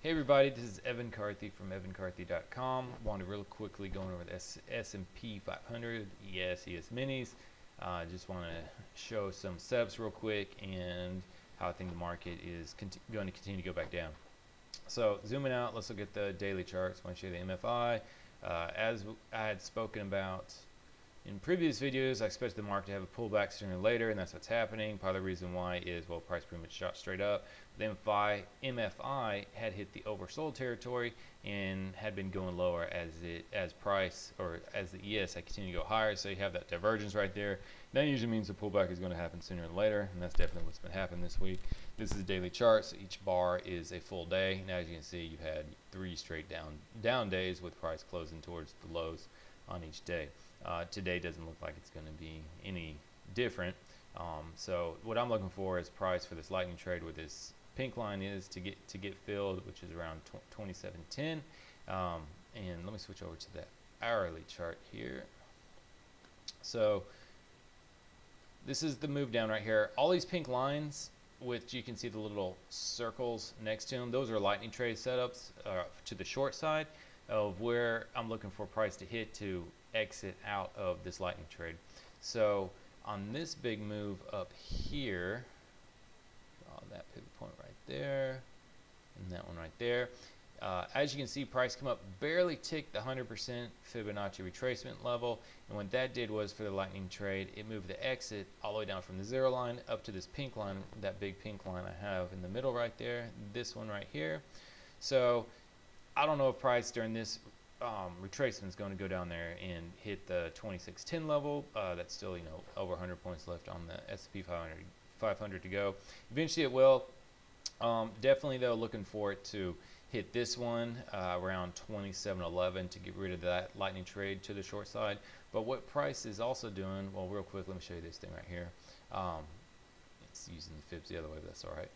Hey everybody, this is Evan Carthy from evancarthy.com. Wanted to real quickly go over the S&P 500, ES minis. Just want to show some setups real quick and how I think the market is going to continue to go back down. So zooming out, let's look at the daily charts. I want to show you the MFI. As I had spoken about in previous videos, I expect the market to have a pullback sooner or later, and that's what's happening. Part of the reason why is, well, price pretty much shot straight up. The MFI had hit the oversold territory and had been going lower as price, or as the ES had continued to go higher. So you have that divergence right there. That usually means the pullback is going to happen sooner or later, and that's definitely what's been happening this week. This is a daily chart, so each bar is a full day. And as you can see, you've had 3 straight down days with price closing towards the lows on each day. Today doesn't look like it's going to be any different. So what I'm looking for is price for this lightning trade where this pink line is to get filled, which is around 27.10. And let me switch over to the hourly chart here. So this is the move down right here. All these pink lines, which you can see the little circles next to them, those are lightning trade setups to the short side of where I'm looking for price to hit to exit out of this lightning trade. So on this big move up here, that pivot point right there and that one right there, as you can see, price come up, barely ticked the 100% Fibonacci retracement level, and what that did was, for the lightning trade, it moved the exit all the way down from the 0 line up to this pink line, that big pink line I have in the middle right there, this one right here. So I don't know if price during this retracement is going to go down there and hit the 2610 level. That's still, over 100 points left on the S&P 500 to go. Eventually it will. Definitely though, looking for it to hit this one around 2711 to get rid of that lightning trade to the short side. But what price is also doing, well, real quick, let me show you this thing right here. It's using the fibs the other way, but that's all right.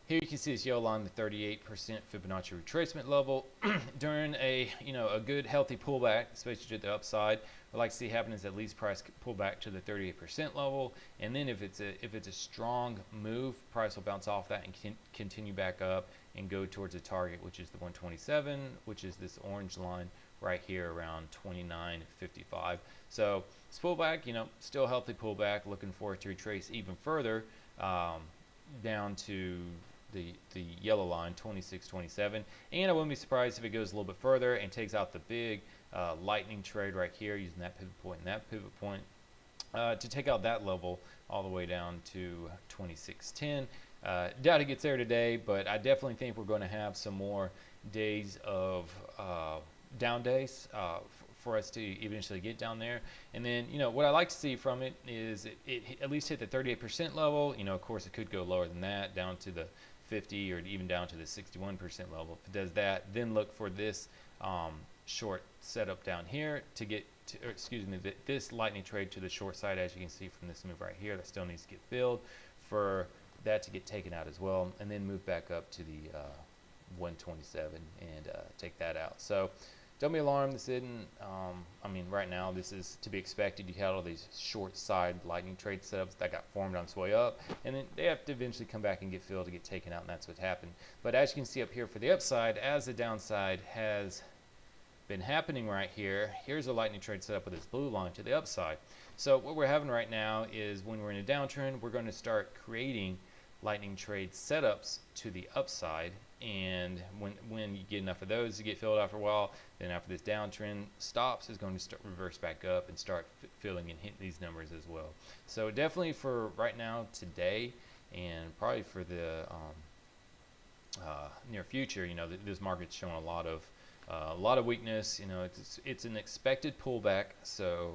Here you can see this yellow line, the 38% Fibonacci retracement level. During a good healthy pullback, especially to the upside, what I like to see happen is at least price pull back to the 38% level, and then if it's a strong move, price will bounce off that and continue back up and go towards a target, which is the 127, which is this orange line right here around 29.55. So this pullback, still healthy pullback. Looking for it to retrace even further down to the yellow line, 26.27, and I wouldn't be surprised if it goes a little bit further and takes out the big lightning trade right here, using that pivot point and that pivot point to take out that level all the way down to 26.10. Doubt it gets there today, but I definitely think we're going to have some more days of down days for us to eventually get down there. And then, what I like to see from it is it at least hit the 38% level. Of course, it could go lower than that, down to the 50 or even down to the 61% level. If it does that, then look for this short setup down here to get to, or excuse me, this lightning trade to the short side, as you can see from this move right here, that still needs to get filled, for that to get taken out as well, and then move back up to the 127 and take that out. So don't be alarmed. This isn't, right now this is to be expected. You had all these short side lightning trade setups that got formed on its way up, and then they have to eventually come back and get filled to get taken out, and that's what happened. But as you can see up here for the upside, as the downside has been happening right here, here's a lightning trade setup with this blue line to the upside. So what we're having right now is, when we're in a downtrend, we're going to start creating lightning trade setups to the upside, and when you get enough of those to get filled after a while, then after this downtrend stops, is going to start reverse back up and start filling and hitting these numbers as well. So definitely for right now, today, and probably for the near future, this market's showing a lot of weakness. It's an expected pullback, so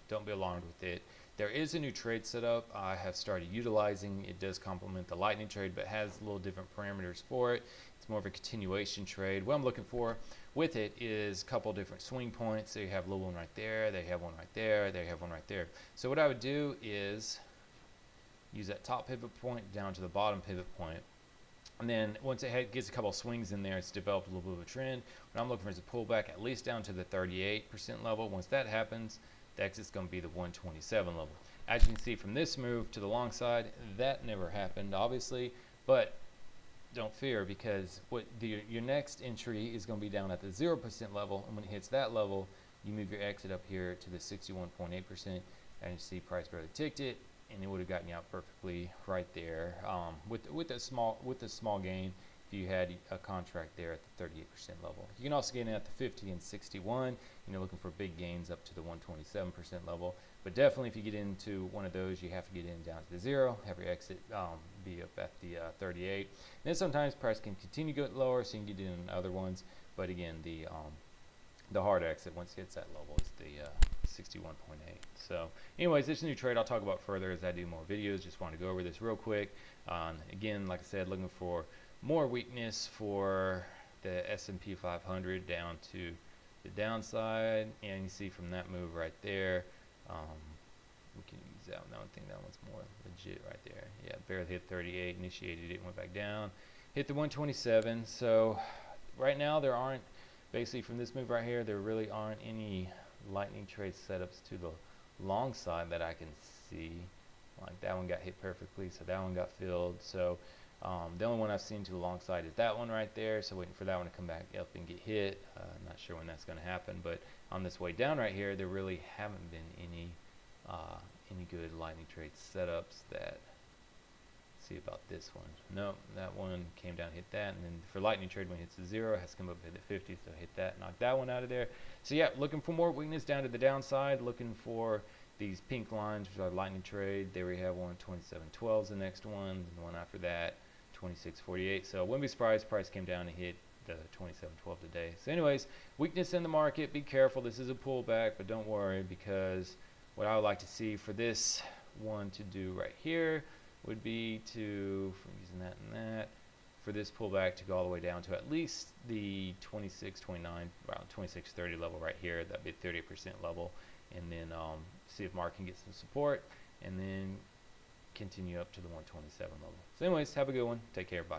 don't be alarmed with it. There is a new trade setup I have started utilizing. It does complement the lightning trade, but has a little different parameters for it. It's more of a continuation trade. What I'm looking for with it is a couple different swing points. So you have a little one right there, they have one right there, they have one right there. So what I would do is use that top pivot point down to the bottom pivot point. And then once it gets a couple of swings in there, it's developed a little bit of a trend. What I'm looking for is a pullback at least down to the 38% level. Once that happens, the exit's going to be the 127 level. As you can see from this move to the long side, that never happened, obviously, but don't fear, because your next entry is going to be down at the 0% level, and when it hits that level, you move your exit up here to the 61.8%, and you see price barely ticked it, and it would have gotten you out perfectly right there, with a small gain if you had a contract there at the 38% level. You can also get in at the 50 and 61, and you're looking for big gains up to the 127% level. But definitely, if you get into one of those, you have to get in down to the 0, have your exit be up at the 38. And then sometimes price can continue to go lower, so you can get in other ones. But again, the hard exit once it hits that level is the 61.8. So anyways, this is a new trade I'll talk about further as I do more videos. Just want to go over this real quick. Again, like I said, looking for more weakness for the S&P 500 down to the downside, and you see from that move right there, we can use that one. I think that one's more legit right there. Yeah, barely hit 38, initiated it, went back down, hit the 127. So right now there aren't, basically from this move right here, there really aren't any lightning trade setups to the long side that I can see. Like that one got hit perfectly, so that one got filled. So the only one I've seen to the long side is that one right there, so waiting for that one to come back up and get hit. Not sure when that's going to happen, but on this way down right here, there really haven't been any good lightning trade setups. That, see about this one. No, that one came down, hit that, and then for lightning trade, when it hits the 0, it has to come up hit the 50, so hit that, knock that one out of there. So yeah, looking for more weakness down to the downside, looking for these pink lines, which are lightning trade. There we have one, 27.12 is the next one, and the one after that, 26.48. So wouldn't be surprised price came down and hit the 27.12 today. So anyways, weakness in the market, be careful. This is a pullback, but don't worry, because what I would like to see for this one to do right here would be to, from using that and that, for this pullback to go all the way down to at least the 26.29, around 26.30 level right here. That'd be 30% level, and then see if market can get some support, and then continue up to the 127 level. So anyways, have a good one. Take care. Bye.